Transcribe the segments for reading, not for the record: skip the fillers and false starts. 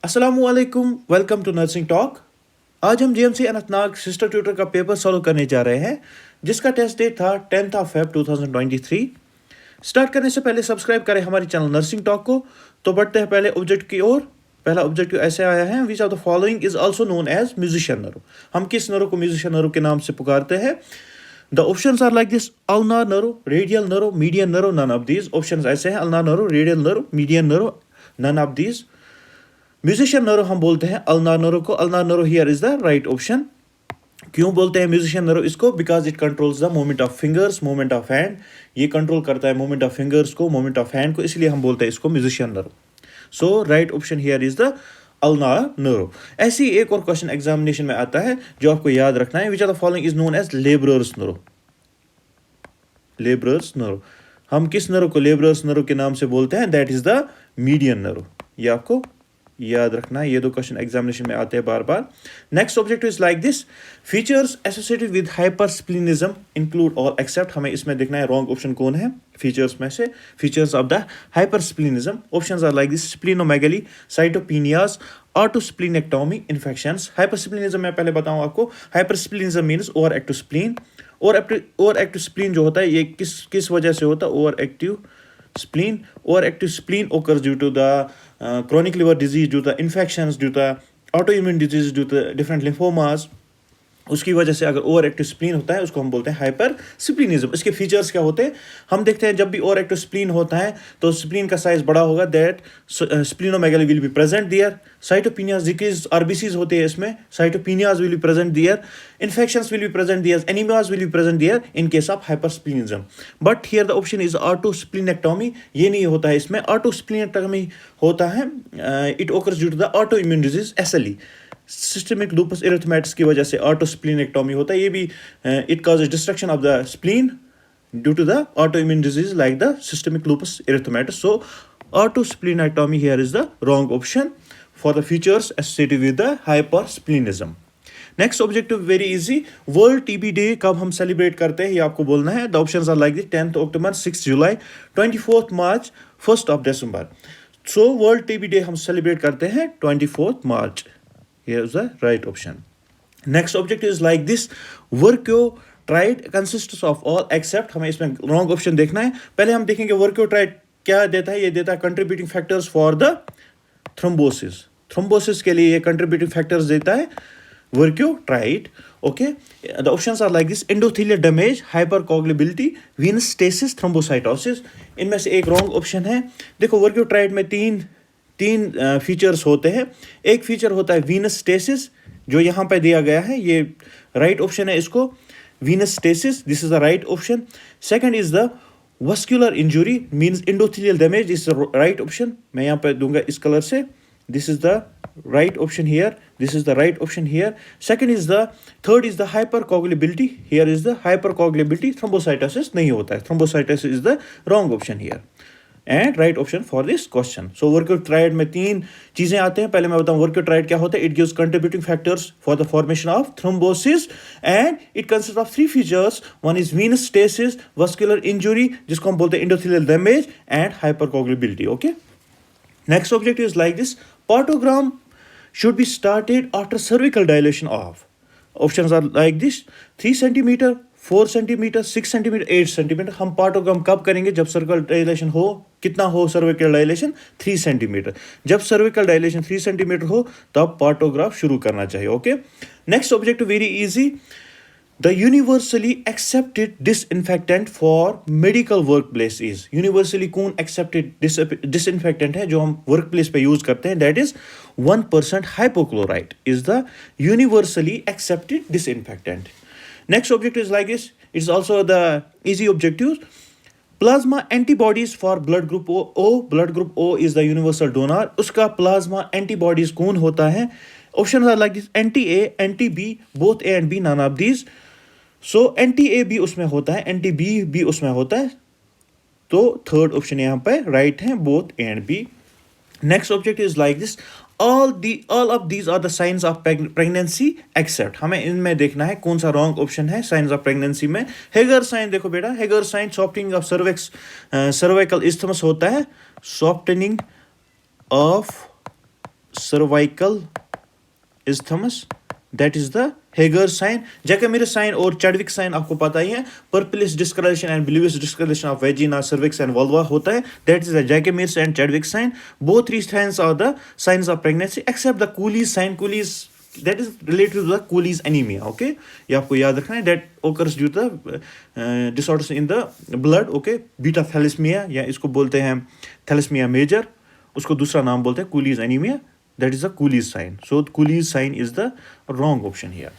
अस्सलामुअलैकुम, welcome to nursing talk. आज हम जीएमसी अनंतनाग सिस्टर ट्यूटर का पेपर सॉल्व करने जा रहे हैं, जिसका टेस्ट डेट था 10th ऑफ फेब 2023। स्टार्ट करने से पहले सब्सक्राइब करें हमारे चैनल नर्सिंग टॉक को। तो बढ़ते हैं पहले ऑब्जेक्ट की ओर। पहला ऑब्जेक्टिव ऐसे आया है, which of the following is also known as musician nerve. हम किस नरो को म्यूजिशियन नरो के नाम से पुकारते हैं? The options are like this: ulnar nerve, radial nerve, median nerve, none of these. Options ऐसे हैं: ulnar nerve, radial nerve, median nerve, none of these. Musician nerve हम बोलते हैं अल्नार नरो को। Ulnar nerve here is the right option. क्यों बोलते हैं म्यूजिशियन नरो इसको? Because it controls the movement of fingers, movement of hand. ये कंट्रोल करता है मूवमेंट ऑफ फिंगर्स को, मूवमेंट ऑफ हैंड को, इसलिए हम बोलते हैं इसको musician nerve. So right option here is the ulnar nerve. ऐसी एक और क्वेश्चन एग्जामिनेशन में आता है जो आपको याद रखना है। Which are the following is known as labourers nerve. Labourers nerve, हम किस नरो को लेबरर्स नरो के नाम से बोलते हैं? दैट इज द मीडियन नरो। ये आपको याद रखना है, ये दो क्वेश्चन एग्जामिनेशन में आते हैं बार बार। Next objective is like this: features associated with hypersplenism include all except. हमें इसमें देखना है रॉन्ग ऑप्शन कौन है फीचर्स में से। Features of the hypersplenism, options are like this: splenomegaly, cytopenias, autosplenectomy, infections. Hypersplenism मैं पहले बताऊं आपको। Hypersplenism means over active spleen. Over active spleen जो होता है ये किस वजह से होता है? Over active spleen. Overactive spleen occurs due to the chronic liver disease, due to infections, due to autoimmune disease, due to different lymphomas. उसकी वजह से अगर ओवर एक्टिव स्प्लीन होता है उसको हम बोलते हैं हाइपर स्प्लीनिज्म। इसके फीचर्स क्या होते हैं हम देखते हैं। जब भी ओवर एक्टिव स्प्लीन होता है तो स्प्लीन का साइज बड़ा होगा, that splenomegaly will be present there. Cytopenias decrease RBCs होते हैं इसमें, cytopenias will be present there. Infections will be present there, anaemias will be present there in case of hyper splenism. But here the option is autosplenectomy. ये नहीं होता है इसमें। Autosplenectomy होता है it occurs due to the auto immune disease SLE. Systemic lupus erythematosus की वजह से ऑटोस्प्लीनेक्टोमी होता है। ये भी it causes destruction of the spleen due to the auto immune disease like the systemic lupus erythematosus. So autosplenectomy here is the wrong option for the features associated with the hypersplenism. Next objective very easy: world TB day कब हम celebrate करते हैं ये आपको बोलना है। The options are like this: 10th October, 6th July, 24th March, 1st of December. So world TB day हम celebrate करते हैं 24th March. Here is the right option. Next objective is like this: वर्क्योट्राइड consists of all except। हमें इसमें wrong option देखना है। पहले हम देखेंगे वर्क्योट्राइड क्या देता है। ये देता है contributing factors for the thrombosis। thrombosis के लिए ये contributing factors देता है Virchow triad. Okay, the options are like this: endothelial damage, hypercoagulability, venous stasis, thrombocytosis। इनमें से एक रॉन्ग ऑप्शन है। देखो वर्क्योट्राइड में तीन फीचर्स होते हैं। एक फीचर होता है वीनस स्टेसिस जो यहाँ पे दिया गया है, ये राइट ऑप्शन है इसको, Venus stasis, this is the right option. Second is the vascular injury means endothelial damage, is the right option. मैं यहाँ पे दूंगा इस कलर से, this is the right option here, this is the right option here. Third is the hypercoagulability, here is the hypercoagulability, thrombocytosis नहीं होता है, thrombocytosis is the wrong option here and right option for this question. So वर्क्योट्राइड में तीन चीजें आते हैं। पहले मैं बताऊं वर्क्योट्राइड क्या होता है। It gives contributing factors for the formation of thrombosis and it consists of three features. One is venous stasis, vascular injury जिसको हम बोलते हैं endothelial damage and hypercoagulability. Okay, next objective is like this: Partogram should be started after cervical dilation of। Options are like this: 3 centimeter, 4 centimeter, 6 centimeter, 8 centimeter। हम पार्टोग्राम कब करेंगे? जब cervical dilation हो। कितना हो सर्विकल डायलेशन? 3 सेंटीमीटर। जब cervical dilation 3 centimetre हो तब पार्टोग्राफ शुरू करना चाहिए। Okay, next objective very easy: The universally accepted disinfectant for medical workplace is। universally कौन accepted disinfectant है जो हम workplace पे use करते हैं? That is 1% hypochlorite is the universally accepted disinfectant. Next objective is like this. It's also the easy objective: plasma antibodies for blood group O। blood group O is the universal donor। उसका plasma antibodies कौन होता है? Options are like this: anti-A, anti-B, both A and B, none of these। So anti-A भी उसमें होता है, anti-B भी उसमें होता है। तो थर्ड ऑप्शन यहाँ पे राइट है, both A and B। Next object is like this: all of these are the signs of pregnancy except। हमें इनमें देखना है कौन सा रॉन्ग ऑप्शन है साइंस ऑफ प्रेगनेंसी में। हेगर साइन देखो बेटा, Hegar sign softening of cervical isthmus होता है, softening of cervical isthmus, that is the Hager's sign. Jacquemus sign और Chadwick sign आपको पता ही है. Purplish discoloration and bluish discoloration of vagina, cervix and vulva होता है. That is the Jacquemus and Chadwick sign. Both three signs are the signs of pregnancy except the Cooley's sign. Cooley's, that is related to the Cooley's anemia. Okay, ये आपको याद रखना है. That occurs due to the disorders in the blood. Okay, beta thalassemia या इसको बोलते हैं thalassemia major. उसको दूसरा नाम बोलते हैं Cooley's anemia. That is the Cooley's sign. So Cooley's sign is the wrong option here.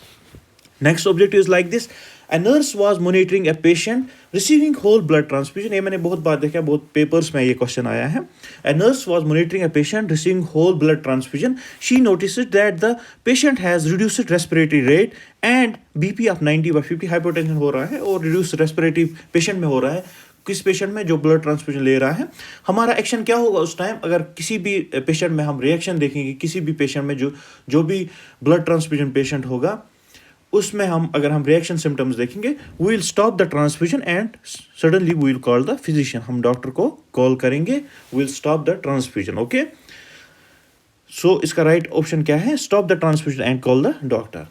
Next objective is like this. A nurse was monitoring a patient receiving whole blood transfusion. ये मैंने बहुत बार देखा, बहुत पेपर्स में ये question आया है. A nurse was monitoring a patient receiving whole blood transfusion. She notices that the patient has reduced respiratory rate and BP of 90/50. Hypotension हो रहा है और reduced respiratory patient में हो रहा है. किस पेशेंट में जो ब्लड ट्रांसफ्यूजन ले रहा है. हमारा एक्शन क्या होगा उस टाइम? अगर किसी भी पेशेंट में हम रिएक्शन देखेंगे, किसी भी पेशेंट में जो भी ब्लड ट्रांसफ्यूजन पेशेंट होगा उसमें अगर हम रिएक्शन सिम्टम्स देखेंगे, we will stop the transfusion and suddenly we will call the physician. हम डॉक्टर को कॉल करेंगे. We will stop the transfusion. Okay, so इसका राइट ऑप्शन क्या है? Stop the transfusion and call the doctor.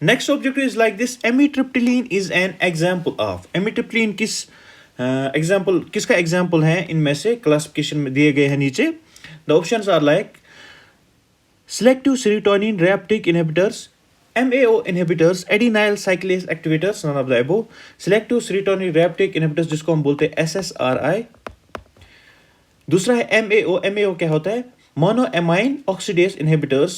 Next objective is like this. Amitriptyline is an example of. Amitriptyline किसका example है? इनमें से क्लासिफिकेशन में दिए गए हैं नीचे. The options are like selective serotonin reuptake inhibitors, MAO inhibitors, adenyl cyclase activators, none of the above. Selective serotonin reuptake inhibitors जिसको हम बोलते हैं SSRI. दूसरा है MAO क्या होता है? Monoamine oxidase inhibitors.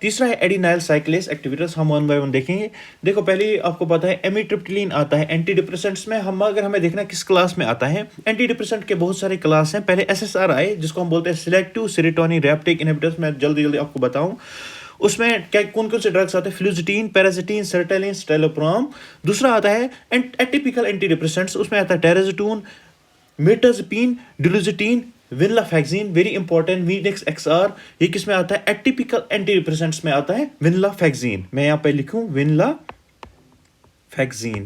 तीसरा है एडिनाइल साइक्लेस एक्टिवेटर्स. हम वन बाय वन देखेंगे. देखो पहले आपको पता है एमिट्रिप्टिलिन आता है एंटी डिप्रेसेंट्स में. अगर हमें देखना किस क्लास में आता है, एंटी डिप्रेसेंट के बहुत सारे क्लास हैं. पहले SSRI जिसको हम बोलते हैं सिलेक्टिव सेरोटोनिन रिअपटेक इनहिबिटर्स. मैं जल्दी आपको बताऊं उसमें क्या कौन कौन से ड्रग्स आते हैं? फ्लूजिटीन, पैराजिटीन, सर्टेलिन, स्टेलोप्रोम. दूसरा आता है एटिपिकल एंटी डिप्रेसेंट्स. उसमें आता है trazodone, mirtazapine, duloxetine, venlafaxine. Very important. Venex XR ये किस में आता है? एटिपिकल एंटी डिप्रेसेंट्स में आता है विनलाफैक्सिन. मैं यहाँ पे लिखूं विनलाफैक्सिन.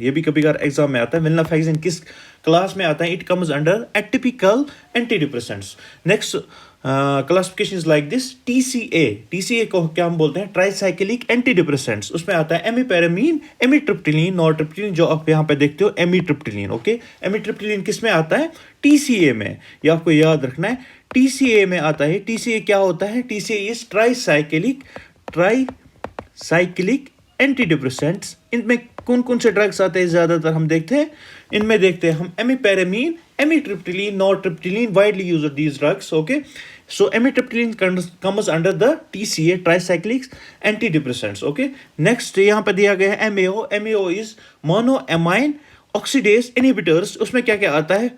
ये भी कभी कभार एग्जाम में आता है. विनलाफैक्सिन किस क्लास में आता है? It comes under atypical anti depressants. Next classification is like this. TCA को क्या हम बोलते हैं? Tricyclic anti depressants. उसमें आता है एमिपेरामीन, एमिट्रिप्टिलिन, नॉरट्रिप्टिलिन. जो आप यहाँ पे देखते हो एमिट्रिप्टिलिन. ओके, एमिट्रिप्टिलिन किस में आता है? TCA में. ये आपको याद रखना है. TCA में आता है. TCA क्या होता है? TCA is tricyclic anti depressants. इनमें कौन कौन से ड्रग्स आते हैं ज्यादातर हम देखते हैं? इनमें देखते हैं हम एमिपेरामीन, amitriptyline, nortriptyline, widely used these drugs. Okay, so amitriptyline comes under the TCA, tricyclic antidepressants. Okay, next यहाँ पे दिया गया है MAO is monoamine oxidase inhibitors. उसमें क्या क्या आता है?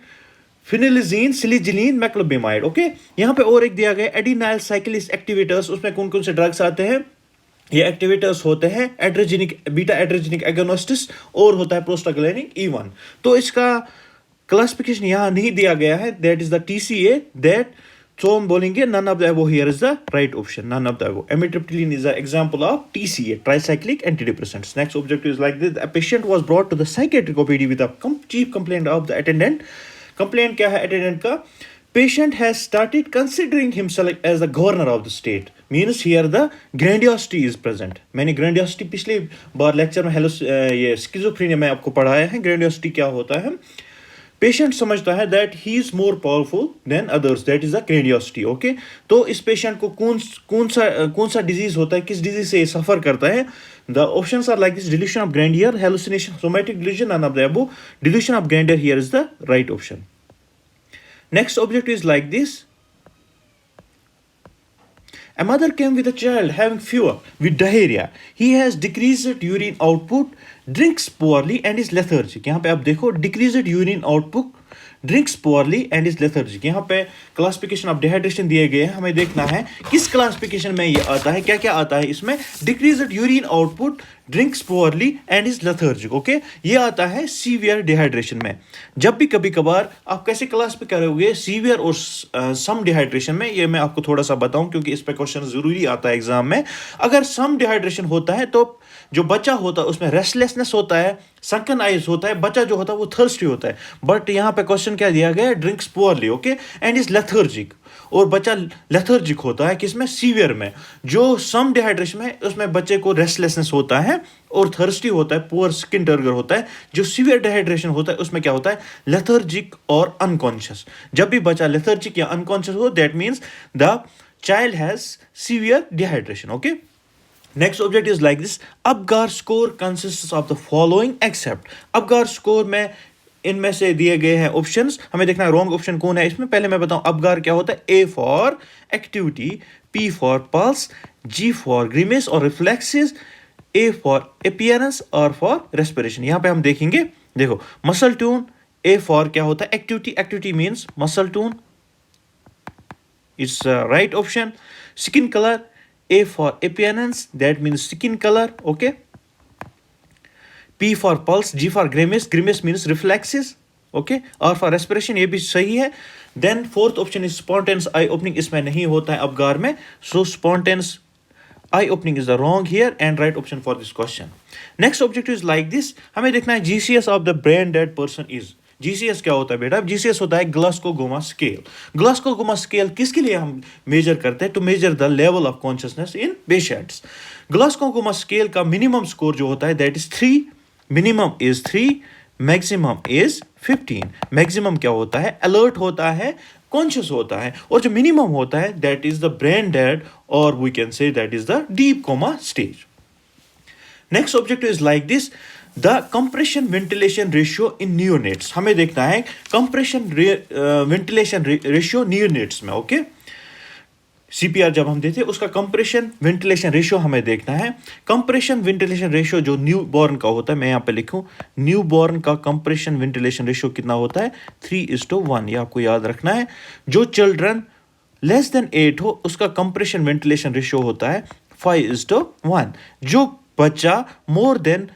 फिनिलिजीन, सिलिजिलीन, मैक्लोबिमाइड. ओके, यहाँ पे और एक दिया गया एडिनाइल साइक्लेस एक्टिवेटर्स. उसमें कौन कौन से ड्रग्स आते हैं? ये एक्टिवेटर्स होते हैं बीटा एड्रेजिनिक एगोनिस्ट्स और होता है प्रोस्टाग्लैंडिन E1. तो इसका क्लासिफिकेशन यहाँ नहीं दिया गया है. That is the TCA. That so हम बोलेंगे none of the above here is the right option. None of the above. Amitriptyline is the example of TCA, tricyclic antidepressants. Next objective is like this. A patient was brought to the psychiatric OPD with a chief complaint of the attendant. Complaint क्या है attendant का? Patient has started considering himself as the governor of the state. Means here the grandiosity is present. मैंने grandiosity पिछले बार lecture में ये schizophrenia में आपको पढ़ाया है. grandiosity क्या होता है? पेशेंट समझता है that he is more powerful than others. That is the grandiosity. Okay? तो इस पेशेंट को कौन सा डिजीज होता है? किस डिजीज से सफर करता है? The options are like this. Delusion of grandeur, hallucination, somatic delusion, none of the above. Delusion of grandeur here is the right option. Next objective is like this. A mother came with a child having fever with diarrhea. He has decreased urine output, drinks poorly and is lethargic. यहाँ पे आप देखो decreased urine output, drinks poorly and is lethargic. यहाँ पे classification of dehydration दिए गए हैं. हमें देखना है किस क्लासिफिकेशन में ये आता है. क्या क्या आता है इसमें? decreased urine output, drinks poorly and is lethargic. Okay, ये आता है सीवियर डिहाइड्रेशन में. जब भी कभी कभार आप कैसे क्लासिफाई करोगे सीवियर और सम डिहाइड्रेशन में, ये मैं आपको थोड़ा सा बताऊं क्योंकि इस पे क्वेश्चन जरूरी आता है एग्जाम में. अगर सम डिहाइड्रेशन होता है तो जो बच्चा होता है उसमें रेस्टलेसनेस होता है, sunken eyes होता है, बच्चा जो होता है वो thirsty होता है, बट यहाँ पे क्वेश्चन क्या दिया गया है, drinks poorly, okay, and is lethargic, और बच्चा लेथर्जिक होता है किसमें, सीवियर में, जो सम डिहाइड्रेशन में उसमें बच्चे को रेस्टलेसनेस होता है, और थर्स्टी होता है, पुअर स्किन टर्गर होता है, जो सीवियर डिहाइड्रेशन होता है उसमें क्या होता है, लेथर्जिक और अनकॉन्शियस। जब भी बच्चा लेथर्जिक या अनकॉन्शियस हो, that means the child has severe dehydration, okay. Next object is like this. Apgar score consists of the following except. Apgar score में इनमें से दिए गए हैं ऑप्शंस, हमें देखना है रॉन्ग ऑप्शन कौन है इसमें। पहले मैं बताऊं अपगार क्या होता है। A for activity, P for pulse, G for grimace और reflexes, A for appearance R for respiration. यहां पे हम देखेंगे, देखो मसल ट्यून, ए फॉर क्या होता है, activity, activity means muscle tune, it's right option. Skin colour, A for appearance, that means skin color, okay. P for pulse, G for grimace, grimace means reflexes, okay. R for respiration, ये भी सही है। Then fourth option is spontaneous eye opening, इसमें नहीं होता है Apgar में, so spontaneous eye opening is the wrong here and right option for this question. Next objective is like this, हमें देखना है GCS of the brain dead person is. GCS क्या होता है बेटा, GCS होता है ग्लास्को-गोमा स्केल। ग्लास्को-गोमा स्केल किसके लिए हम मेजर करते हैं, to measure the level of consciousness in patients. Glasgow coma scale का मिनिमम स्कोर जो होता है that is 3, minimum is 3, maximum is 15। Maximum क्या होता है, अलर्ट होता है, कॉन्शियस होता है, और जो मिनिमम होता है that is the brain dead, और we can say that is the deep coma stage. Next objective is like this, the compression ventilation ratio in neonates. हमें देखना है कंप्रेशन वेंटिलेशन रेशियो नियोनेट्स में, ओके। सीपीआर जब हम देते हैं उसका कंप्रेशन वेंटिलेशन रेशियो हमें देखना है। कंप्रेशन वेंटिलेशन रेशियो जो न्यू बॉर्न का होता है, मैं यहाँ पे लिखूँ न्यू बॉर्न का कंप्रेशन वेंटिलेशन रेशियो कितना होता है, 3:1, ये आपको याद रखना है। जो चिल्ड्रन लेस देन 8 हो उसका कंप्रेशन वेंटिलेशन रेशियो होता है 5:1। जो बच्चा मोर देन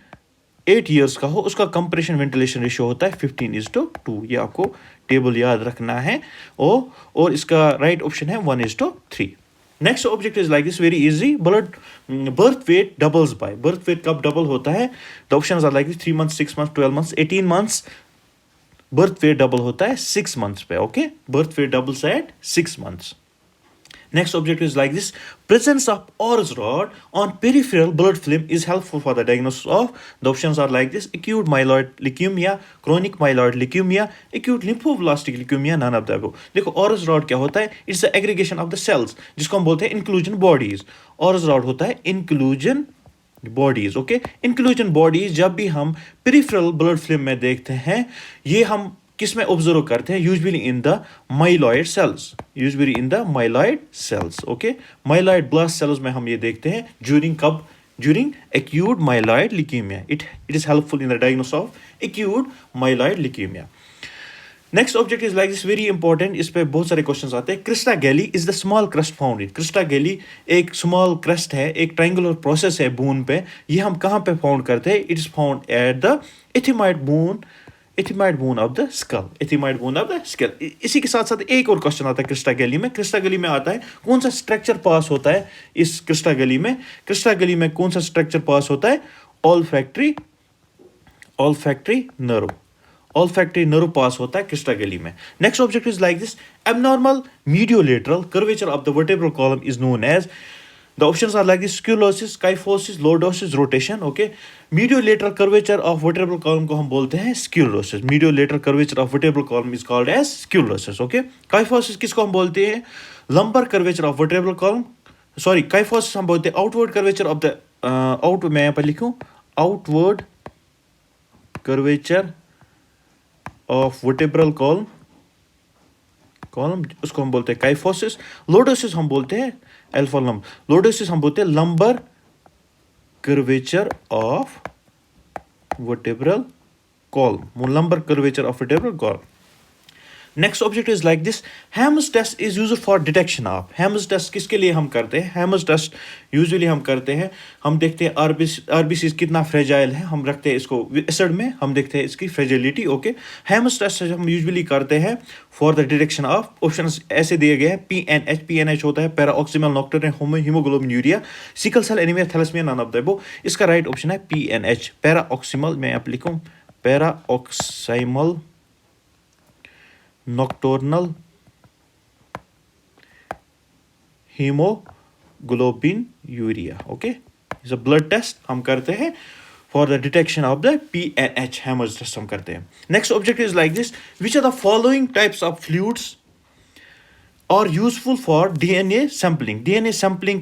8 ईयर्स का हो उसका कंप्रेशन वेंटिलेशन रेशियो होता है 15:2। ये आपको टेबल याद रखना है, और इसका राइट ऑप्शन है 1:3। Next object is like this, very easy. Birth weight doubles by, birth weight कब डबल होता है, the options are like this, 3 months, 6 months, 12 months, 18 months. Birth weight double होता है 6 मंथ्स पे, okay. Birth weight doubles at 6 months. Next object is like this. Presence of Orr's rod on peripheral blood film is helpful for the diagnosis of. The options are like this: acute myeloid leukemia, chronic myeloid leukemia, acute lymphoblastic leukemia, none of the above. देखो Orr's rod क्या होता है? It's the aggregation of the cells, जिसको हम बोलते हैं inclusion bodies. Orr's rod होता है inclusion bodies, okay? Inclusion bodies जब भी हम peripheral blood film में देखते हैं, ये हम किस में ऑब्जर्व करते हैं, usually in the myeloid cells, usually in the myeloid cells, okay. Myeloid blast cells में हम ये देखते हैं ड्यूरिंग कब, during acute myeloid leukaemia. It is helpful in the diagnosis of acute myeloid leukaemia. Next object is like this, very important, इस पे बहुत सारे क्वेश्चंस आते हैं। Crista galli is the small crest found in. Crista galli एक small crust है, एक triangular process है बोन पे। ये हम कहाँ पे फाउंड करते हैं, it is found at the ethmoid bone, ethmoid bone of the skull, ethmoid bone of the skull. इसी के साथ साथ एक और क्वेश्चन आता है क्रिस्टा गैली में। क्रिस्टा गैली में आता है कौन सा स्ट्रक्चर पास होता है इस क्रिस्टा गैली में, क्रिस्टा गैली में कौन सा स्ट्रक्चर पास होता है, olfactory nerve, olfactory nerve pass होता है क्रिस्टा गैली में। Next object is like this, abnormal mediolateral curvature of the vertebral column is known as. The options are like this: scoliosis, kyphosis, lordosis, rotation, okay. Mediolateral curvature of vertebral column को हम बोलते हैं scoliosis. Mediolateral curvature of vertebral column is called as scoliosis, okay. Kyphosis किसको हम बोलते हैं, lumbar curvature of vertebral column, sorry, kyphosis हम बोलते हैं outward curvature of the मैं यहाँ पर लिखूँ outward curvature of vertebral column, उसको हम बोलते हैं काइफोसिस। लोडोसिस हम बोलते हैं अल्फा लंब, लोडोसिस हम बोलते हैं lumbar curvature of vertebral column, lumbar curvature of vertebral column. Next object is like this, Ham's test is used for detection of. Ham's test किसके लिए हम करते हैं? हैम्स टेस्ट यूजुअली हम करते हैं, हम देखते हैं आरबीसी कितना फ्रेजाइल है, हम रखते हैं इसको एसिड में, हम देखते हैं इसकी फ्रेजिलिटी। ओके, हैम्स टेस्ट हम यूजुअली करते हैं for the detection of. Options ऐसे दिए गए हैं, पीएनएच होता है paroxysmal nocturnal haemoglobinuria, sickle cell anaemia, thalassaemia, none of the above. इसका राइट ऑप्शन है पीएनएच, पैरा ऑक्सीमल। मैं आप लिखूं paroxysmal nocturnal haemoglobinuria. Okay, is a blood test हम करते हैं for the detection of the PNH, Ham's test हम करते हैं। Next object is like this, which are the following types of fluids are useful for DNA sampling. DNA sampling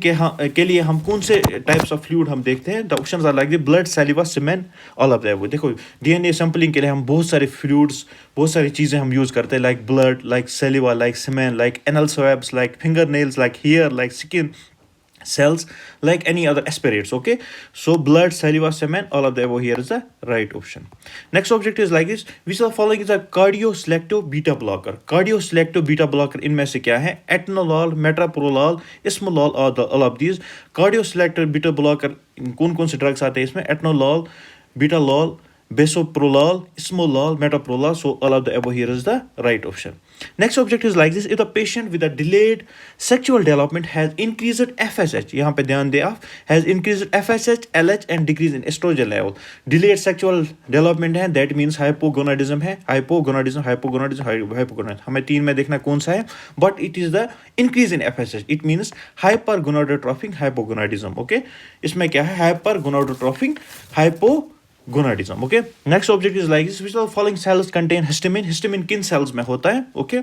के लिए हम कौन से टाइप्स ऑफ फ्लूइड हम देखते हैं? The options are like the blood, saliva, semen, all of that. देखो, DNA sampling के लिए हम बहुत सारे फ्लूइड्स, बहुत सारी चीज़ें हम यूज़ करते हैं, like blood, like saliva, like semen, like anal swabs, like finger nails, like hair, like skin cells, like any other aspirates. Okay, so blood, saliva, semen, all of the above here is the right option. Next object is like this, which of the following is a cardioselective beta blocker? Cardioselective beta blocker इनमें से क्या है? एटनोलॉल, मेट्राप्रोलॉल, इस्मोलॉल, all of these. Cardioselective beta blocker कौन कौन से drugs आते हैं इसमें? एटनोलॉल, बीटालॉल, besoprolol, ismolol, metoprolol. So all of the above here is the right option. Next object is like this, if the patient with a delayed sexual development has increased FSH, यहाँ पे ध्यान दे आप, has increased FSH, LH and decrease in estrogen level. Delayed sexual development है, that means hypogonadism है, hypogonadism. हमें तीन में देखना कौन सा है, but it is the increase in FSH. It means hypergonadotrophic hypogonadism. Okay, इसमें क्या है? hypergonadotrophic hypogonadism. Okay, next object is like this, which of the following cells contain histamine? Histamine किन cells में होता है? Okay,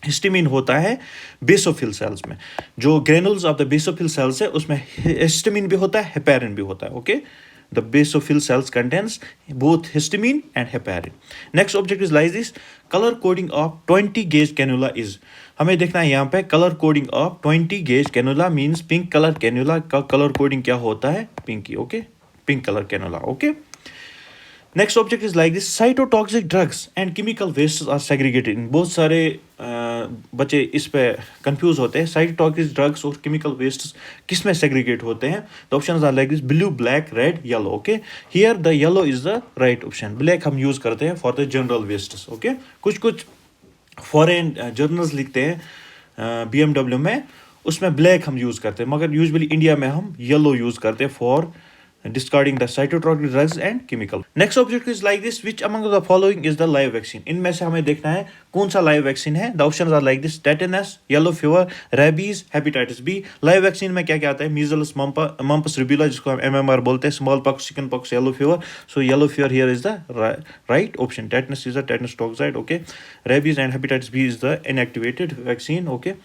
हिस्टामिन होता है basophil cells में, जो granules of the basophil cells है उसमें हिस्टामिन भी होता है, हेपेरिन भी होता है. Okay, the basophil cells contains both histamine and heparin. Next object is like this, colour coding of 20 gauge cannula is. हमें देखना है यहाँ पे colour coding of 20 gauge cannula means pink colour cannula का कलर कोडिंग क्या होता है? Pinky. Okay, pink colour cannula. Okay, next object is like this, cytotoxic drugs and chemical waste are segregated. बहुत सारे बच्चे इस पे कंफ्यूज होते हैं, साइटोटॉक्सिक ड्रग्स और केमिकल वेस्ट किस में सेग्रीगेट होते हैं? The options are like this, blue, black, red, yellow. Okay, here the yellow is the right option. Black हम यूज करते हैं for the general wastes. Okay, कुछ फॉरेन जर्नल्स लिखते हैं BMW में, उसमें ब्लैक हम यूज करते हैं, मगर यूजुअली इंडिया में हम येलो यूज करते हैं for discarding the cytotoxic drugs and chemical. Next object is like this, which among the following is the live vaccine? इनमें से हमें देखना है कौन सा live vaccine है. The options are like this, tetanus, yellow fever, rabies, hepatitis B. Live vaccine में क्या क्या आता है? measles, mumps, rubella जिसको हम MMR बोलते हैं, smallpox, chickenpox, yellow fever. So yellow fever here is the right option. Tetanus is the tetanus toxoid. Okay, rabies and hepatitis B is the inactivated vaccine. Okay,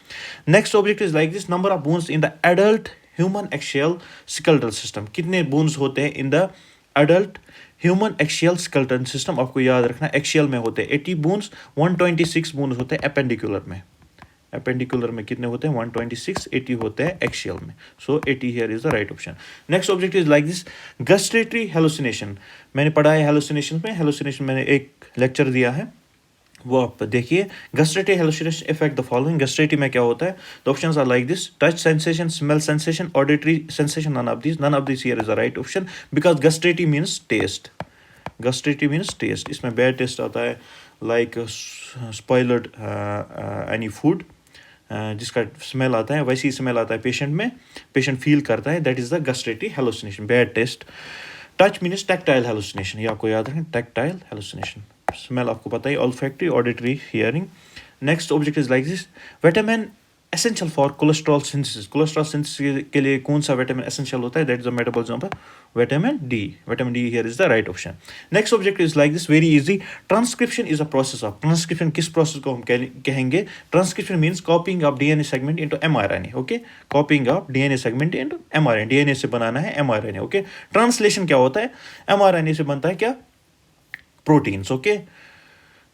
next object is like this, number of bones in the adult human axial skeletal system. कितने bones होते हैं in the adult human axial skeletal system? आपको याद रखना, axial में होते हैं 80 bones, 126 bones होते हैं एपेंडिकुलर में. एपेंडिकुलर में कितने होते हैं? 126, 80 होते हैं एक्शियल में. So 80 here is the right option. Next object is like this, gustatory hallucination. मैंने पढ़ा है हेलुसिनेशन में, हेलुसिनेशन मैंने एक लेक्चर दिया है, वो आप देखिए. Gustatory hallucination effect the following. Gustatory में क्या होता है? The options are like this, touch sensation, smell sensation, auditory sensation. None of this here is the right option, because gustatory means taste. Gustatory means taste. इसमें bad taste आता है, like spoiled any food, जिसका smell आता है, वैसी smell आता है patient में, पेशेंट फील करता है, that is the gustatory hallucination, bad taste. Touch means tactile hallucination, ये आपको याद रखें, टैक्टाइल हेलुसिनेशन. स्मेल आपको पता है, olfactory, auditory, hearing. Next object is like this, vitamin essential for cholesterol synthesis. Cholesterol synthesis के लिए कौन सा विटामिन एसेंशियल होता है? That is the metabolism of vitamin D. Vitamin D here is the right option. Next object is like this, very easy, transcription is a process of. Transcription किस process को हम कहेंगे? Transcription means कॉपिंग of DNA segment into mRNA. Okay, कॉपिंग of DNA segment into mRNA. DNA से बनाना है mRNA. Okay, translation क्या होता है? MRNA से बनता है क्या? प्रोटीन्स. ओके,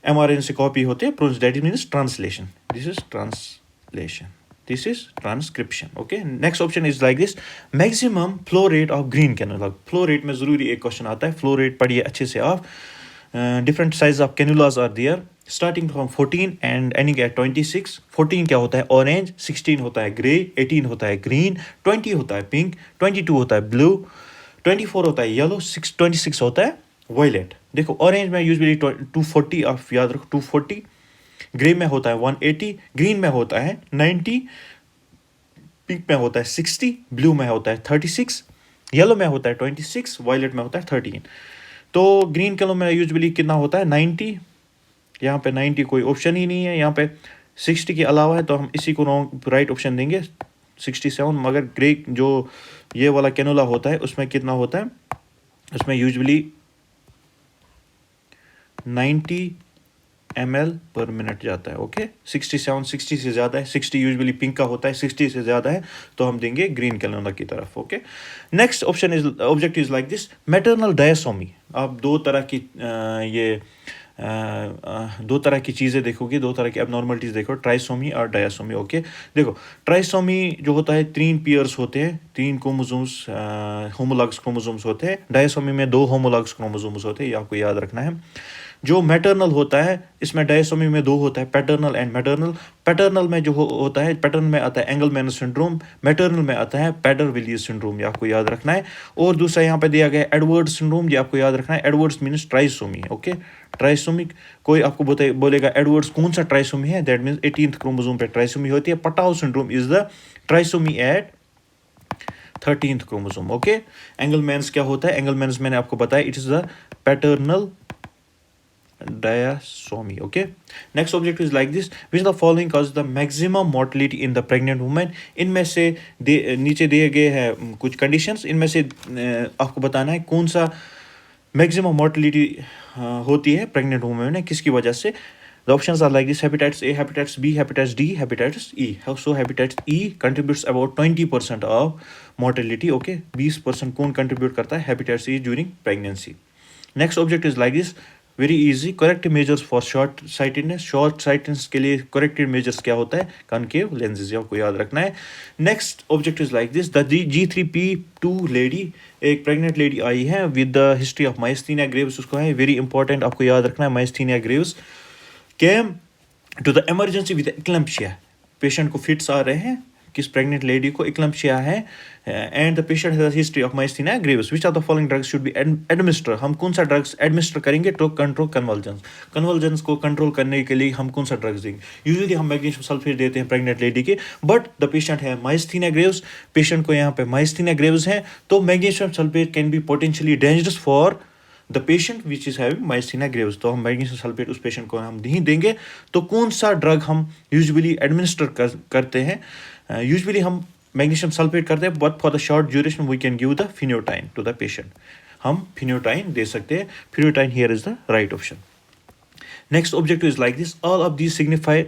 mRNA से कॉपी होते हैं proteins, that means translation. This is translation, this is transcription. Okay, next option is like this, maximum flow rate of green cannula. Flow rate में जरूरी एक क्वेश्चन आता है, फ्लो रेट पढ़िए अच्छे से आप. Different size of cannulas are there, starting from 14 and ending at 26. 14 क्या होता है ऑरेंज, 16 होता है ग्रे, 18 होता है ग्रीन, 20 होता है पिंक, 22 होता है ब्लू, 24 होता है येलो, 26 होता है वायलेट. देखो ऑरेंज में यूजुअली 240, आप याद रखो 240, ग्रे में होता है 180, ग्रीन में होता है 90, पिंक में होता है 60, ब्लू में होता है 36, येलो में होता है 26, वायलेट में होता है 13. तो ग्रीन कलर में यूजुअली कितना होता है 90, यहाँ पे 90 कोई ऑप्शन ही नहीं है, यहाँ पे 60 के अलावा है तो हम इसी को राइट ऑप्शन देंगे 67. मगर ग्रे जो ये वाला कैनोला होता है उसमें कितना होता है, उसमें यूजुअली 90 ml पर मिनट जाता है. ओके 67, 60 से ज़्यादा है, 60 यूजुअली पिंक का होता है, 60 से ज़्यादा है तो हम देंगे ग्रीन कैनोला की तरफ. Okay next option is object is like this, maternal disomy. आप दो तरह की दो तरह की चीज़ें देखोगे, दो तरह की एबनॉर्मलिटीज़ देखो, ट्राइसोमी और डायसोमी. ओके देखो ट्राइसोमी जो होता है 3 पेयर्स होते हैं, 3 क्रोमोसोम्स होमोलॉगस क्रोमोसोम्स होते हैं. डायसोमी में 2 होमोलॉगस क्रोमोसोम्स होते हैं, ये आपको याद रखना है. जो मैटरनल होता है इसमें डायसोमी में 2 होता है, पैटर्नल एंड मैटरनल. पैटर्नल में जो होता है, पैटर्नल में आता है एंगलमैन सिंड्रोम, मैटरनल में आता है पैडर-विलियस सिंड्रोम, ये आपको याद रखना है. और दूसरा यहाँ पे दिया गया है एडवर्ड्स सिंड्रोम, ये आपको याद रखना है. Edwards means trisomy. Okay trisomy, कोई आपको बोलेगा एडवर्ड्स कौन सा ट्राइसोमी है, दैट मीन्स 18th क्रोमोसोम पे ट्राइसोमी होती है. Patau syndrome is the trisomy at 13th chromosome. Okay Angelman's क्या होता है, एंगलमैन्स मैंने आपको बताया it is the paternal diasomy. Okay next object is like this, which the following causes the maximum mortality in the pregnant woman. इनमें से नीचे दिए गए हैं कुछ conditions, इनमें से आपको बताना है कौन सा maximum mortality होती है pregnant woman में, किसकी वजह से. The options are like this, hepatitis A, hepatitis B, hepatitis D, hepatitis E. So hepatitis E contributes about 20% of mortality. Okay 20% कौन contribute करता है hepatitis E during pregnancy. Next object is like this, very easy, corrective measures for short sightedness. Short sightedness के लिए corrective measures क्या होता है, concave lenses, आपको याद रखना है. Next object is like this, the G3P2 lady, एक प्रेग्नेंट लेडी आई है with the history of myasthenia gravis, उसको है वेरी इंपॉर्टेंट, आपको याद रखना है. Myasthenia gravis came to the emergency with eclampsia, patient को फिट्स आ रहे हैं, किस प्रेग्नेंट लेडी को एक्लम्पशिया है, and the patient has history of myasthenia gravis. Which of the following drugs should be administer, हम कौन सा ड्रग्स एडमिनिस्टर करेंगे टू कंट्रोल कन्वल्जन्स. कन्वल्जन्स को कंट्रोल करने के लिए हम कौन सा ड्रग्स देंगे. यूजुअली हम मैग्नीशियम सल्फेट देते हैं प्रेग्नेंट लेडी के, बट द पेशेंट है माइस्थीनिया ग्रेव्स, पेशेंट को यहाँ पे माइस्थीनिया ग्रेव्स हैं, तो magnesium sulphate can be potentially dangerous for the patient which is having myasthenia Graves. तो हम मैग्नीशियम सल्फेट उस पेशेंट को हम नहीं देंगे. तो कौन सा ड्रग हम यूजुअली एडमिनिस्टर करते हैं, यूजुअली हम मैग्नीशियम सल्फेट करते हैं, but for the short duration we can give the phenytoin to the patient. हम फिनोटाइन दे सकते हैं. Phenytoin here is the right option. Next objective is like this, all of these signify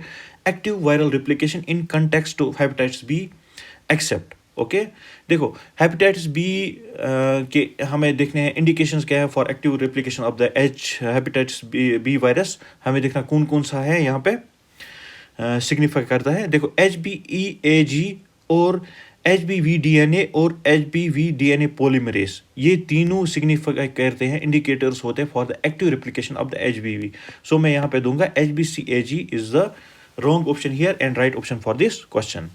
active viral replication in context of hepatitis B except. Okay देखो hepatitis B के हमें देखने हैं indications क्या है for active replication of the hepatitis B virus. हमें देखना कौन कौन सा है यहाँ पे सिग्निफाई करता है. देखो HBeAg और HBV DNA और HBV DNA polymerase, ये तीनों सिग्निफाई करते हैं, इंडिकेटर्स होते हैं for the active replication of the HBV. सो मैं यहाँ पे दूंगा HBcAg is the wrong option here and right option for this question.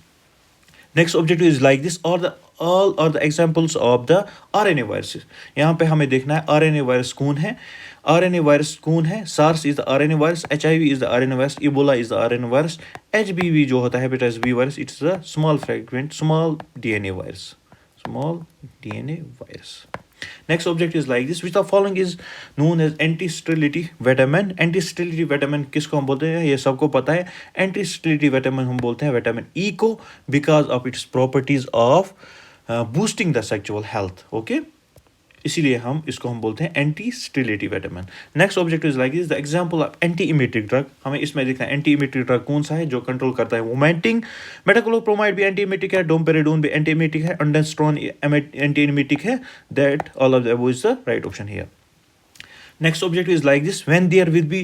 Next objective is like this, all are the examples of the RNA viruses. यहाँ पे हमें देखना है RNA virus कौन है. RNA वायरस कौन है, SARS is the RNA virus, HIV is the RNA virus, Ebola is the RNA virus, HBV जो होता है hepatitis B virus, it's the small fragment small DNA virus, small DNA virus. Next object is like this, which the following is known as anti-sterility vitamin. Anti-sterility vitamin किसको हम बोलते हैं, ये सबको पता है. Anti-sterility vitamin हम बोलते हैं vitamin E को, because of its properties of boosting the sexual health. Okay, इसीलिए हम इसको हम बोलते हैं anti sterility vitamin. Next object is like this, the example of anti emetic drug. हमें इसमें देखना है एंटी इमेटिक ड्रग कौन सा है जो कंट्रोल करता है वोमिटिंग. मेटाक्लोप्रोमाइड भी एंटी इमेटिक है, डोमपेरिडोन भी एंटी इमेटिक है, अंडेस्ट्रॉन एंटी इमेटिक है. That all of the above is the right option here. Next object is like this, when there will be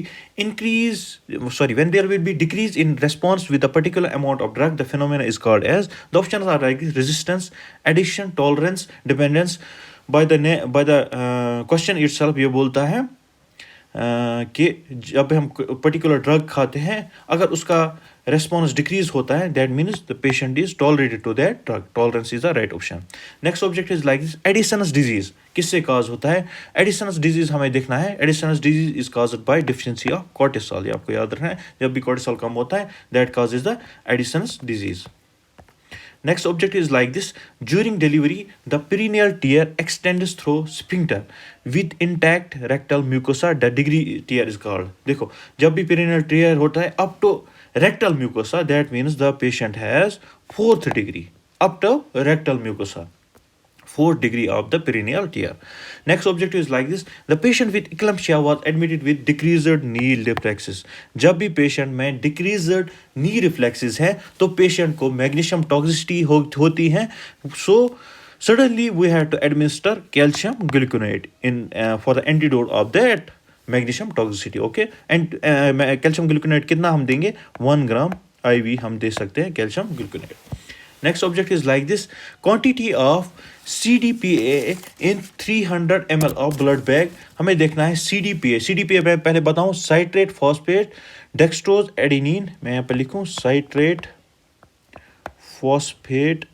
decrease in response with a particular amount of drug, the phenomena is called as, the options are like this, resistance, addiction, tolerance, dependence. By the question itself ये बोलता है कि जब हम particular drug खाते हैं अगर उसका रेस्पॉन्स डिक्रीज होता है that means the patient is tolerated to that drug tolerance is the right option next object is like this Addison's disease किससे काज होता है एडिसन्स डिजीज हमें देखना है Addison's disease is caused by deficiency of cortisol ये आपको याद रखना है जब भी कोर्टिसोल कम होता है that causes the Edison's disease Next object is like this. During delivery, the perineal tear extends through sphincter with intact rectal mucosa. The degree tear is called. देखो जब भी perineal tear होता है up to rectal mucosa, that means the patient has 4th degree up to rectal mucosa. 4th degree of the perineal tear. Next objective is like this. The patient with eclampsia was admitted with decreased knee reflexes. जब भी patient में decreased knee reflexes है तो patient को magnesium toxicity होती है so suddenly we have to administer calcium gluconate in for the antidote of that magnesium toxicity. Okay and calcium gluconate कितना हम देंगे 1 gram IV हम दे सकते हैं calcium gluconate. Next object is like this. Quantity of CDPA in 300 ml of blood bag. हमें देखना है CDPA. CDPA मैं पहले बताऊं citrate phosphate dextrose adenine. मैं यहाँ पर लिखूं citrate phosphate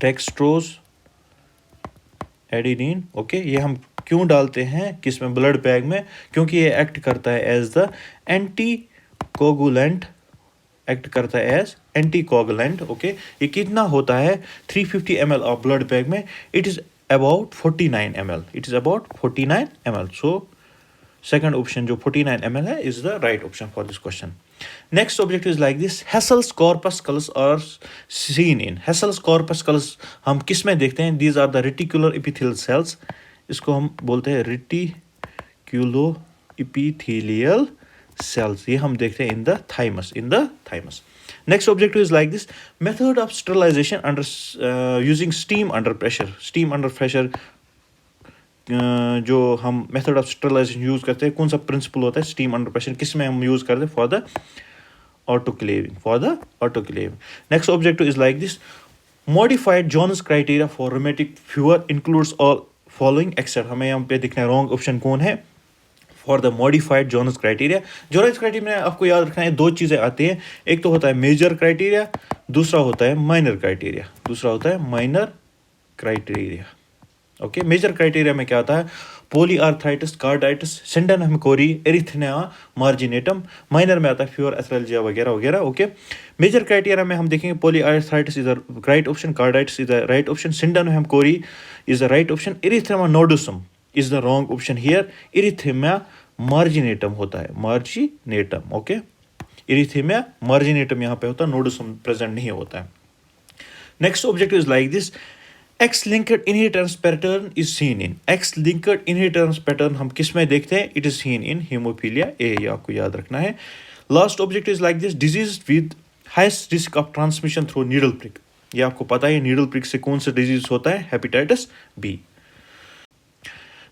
dextrose adenine. Okay ये हम क्यों डालते हैं किसमें ब्लड बैग में क्योंकि ये एक्ट करता है as the anticoagulant act करता है एज एंटीकोगुलेंट ओके ये कितना होता है 350 ml ऑफ ब्लड बैग में it is about 49 ml it is about 49 ml so second option जो 49 ml है is the right option for this question next object is like this Hassall's corpuscles are seen in Hassall's corpuscles हम किस में देखते हैं these are the reticular epithelial cells इसको हम बोलते हैं रेटिक्यूलो एपिथेलियल cells ये हम देखते हैं in the thymus next objective is like this method of sterilization under using steam under pressure जो हम method of sterilization use करते हैं कौन सा principle होता है steam under pressure किस में हम use करते हैं for the autoclaving next objective is like this modified Jones criteria for rheumatic fever includes all following except हमें यहाँ पे दिखना है wrong option कौन है for the modified Jonas criteria Jonas criteria में आपको याद रखना है दो चीज़ें आती हैं एक तो होता है मेजर क्राइटेरिया दूसरा होता है minor criteria okay major criteria में क्या आता है polyarthritis carditis Sydenham chorea erythema marginatum minor में आता है फीवर एथ्रेल्जिया वगैरह वगैरह ओके मेजर क्राइटेरिया में हम देखेंगे polyarthritis is the right option carditis is the right option Sydenham chorea is the right option erythema nodosum is the wrong option here erythema marginatum होता है marginatum okay erythema marginatum यहाँ पे होता है nodosum present नहीं होता है next object is like this X-linked inheritance pattern is seen in X-linked inheritance pattern हम किस में देखते हैं it is seen in hemophilia A ये आपको याद रखना है last object is like this disease with highest risk of transmission through needle prick ये आपको पता है needle prick से कौन सा disease होता है hepatitis B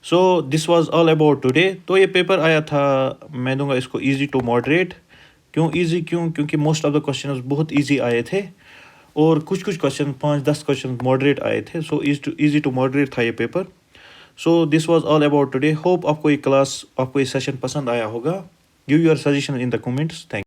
so this was all about today तो ये पेपर आया था मैं दूंगा इसको इजी टू मॉडरेट क्योंकि मोस्ट ऑफ द क्वेश्चन बहुत इजी आए थे और कुछ क्वेश्चन 5-10 क्वेश्चन मॉडरेट आए थे सो इजी टू मॉडरेट था ये paper so this was all about today hope आपको ये सेशन पसंद आया होगा give your suggestion in the comments thank